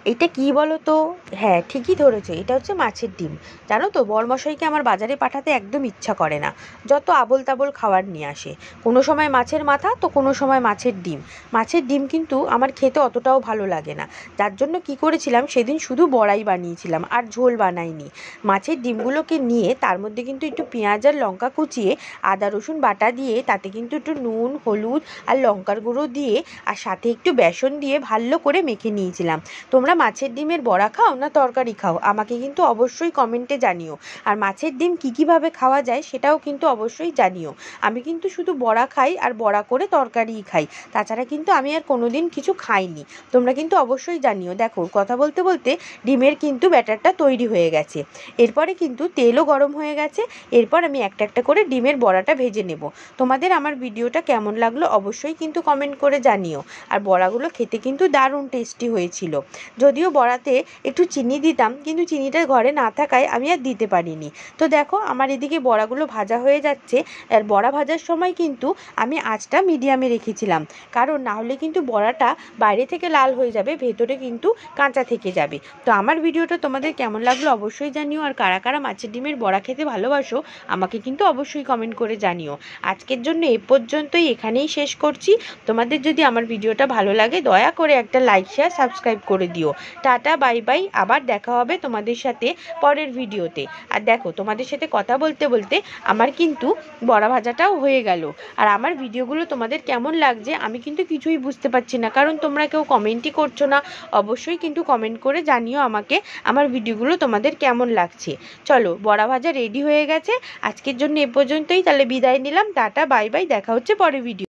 এটা কি বলো তো? হ্যাঁ, ঠিকই ধরেছো, এটা হচ্ছে মাছের ডিম। জানো তো, বরমশাইকে আমার বাজারে পাঠাতে একদম ইচ্ছা করে না, যত আবোল তাবোল খাবার নিয়ে আসে। কোনো সময় মাছের মাথা তো কোনো সময় মাছের ডিম। মাছের ডিম কিন্তু আমার খেতে অতটাও ভালো লাগে না, যার জন্য কি করেছিলাম সেদিন শুধু বড়াই বানিয়েছিলাম আর ঝোল বানাইনি। মাছের ডিমগুলোকে নিয়ে তার মধ্যে কিন্তু একটু পেঁয়াজ আর লঙ্কা কুচিয়ে, আদা রসুন বাটা দিয়ে, তাতে কিন্তু একটু নুন হলুদ আর লঙ্কার গুঁড়ো দিয়ে, আর সাথে একটু বেসন দিয়ে ভালো করে মেখে নিয়েছিলাম। তোমরা মাছের ডিমের বড়া খাও না তরকারি খাও, আমাকে কিন্তু অবশ্যই কমেন্টে জানিও। আর মাছের ডিম কীভাবে খাওয়া যায় সেটাও কিন্তু অবশ্যই জানিও। আমি কিন্তু শুধু বড়া খাই আর বড়া করে তরকারিই খাই, তাছাড়া কিন্তু আমি আর কোনো দিন কিছু খাইনি। তোমরা কিন্তু অবশ্যই জানিও। দেখো, কথা বলতে বলতে ডিমের কিন্তু ব্যাটারটা তৈরি হয়ে গেছে। এরপরে কিন্তু তেলও গরম হয়ে গেছে। এরপর আমি একটা একটা করে ডিমের বড়াটা ভেজে নেব। তোমাদের আমার ভিডিওটা কেমন লাগলো অবশ্যই কিন্তু কমেন্ট করে জানিও। আর বড়াগুলো খেতে কিন্তু দারুণ টেস্টি হয়েছিল। যদিও বড়াতে একটু চিনি দিতাম, কিন্তু চিনিটা ঘরে না থাকায় আমি আর দিতে পারিনি। তো দেখো, আমার এদিকে বড়াগুলো ভাজা হয়ে যাচ্ছে। আর বড়া ভাজার সময় কিন্তু আমি আঁচটা মিডিয়ামে রেখেছিলাম, কারণ না হলে কিন্তু বড়াটা বাইরে থেকে লাল হয়ে যাবে, ভেতরে কিন্তু কাঁচা থেকে যাবে। তো আমার ভিডিওটা তোমাদের কেমন লাগলো অবশ্যই জানিও। আর কারা কারা মাছের ডিমের বড়া খেতে ভালোবাসো আমাকে কিন্তু অবশ্যই কমেন্ট করে জানিও। আজকের জন্য এ পর্যন্তই, এখানেই শেষ করছি। তোমাদের যদি আমার ভিডিওটা ভালো লাগে দয়া করে একটা লাইক শেয়ার সাবস্ক্রাইব করে দিও। Tata, bye bye. আবার দেখা হবে তোমাদের সাথে পরের ভিডিওতে। আর দেখো, তোমাদের সাথে কথা বলতে বলতে আমার কিন্তু বড়া ভাজাটাও হয়ে গেল। আর আমার ভিডিওগুলো তোমাদের কেমন লাগছে আমি কিন্তু কিছুই বুঝতে পারছি না, কারণ তোমরা কেউ কমেন্টই করছো না। অবশ্যই কিন্তু কমেন্ট করে জানিও আমাকে আমার ভিডিওগুলো তোমাদের কেমন লাগছে। চলো, বড়া ভাজা রেডি হয়ে গেছে। আজকের জন্য এ পর্যন্তই, তাহলে বিদায় নিলাম। Tata, bye bye. দেখা হচ্ছে পরের ভিডিও।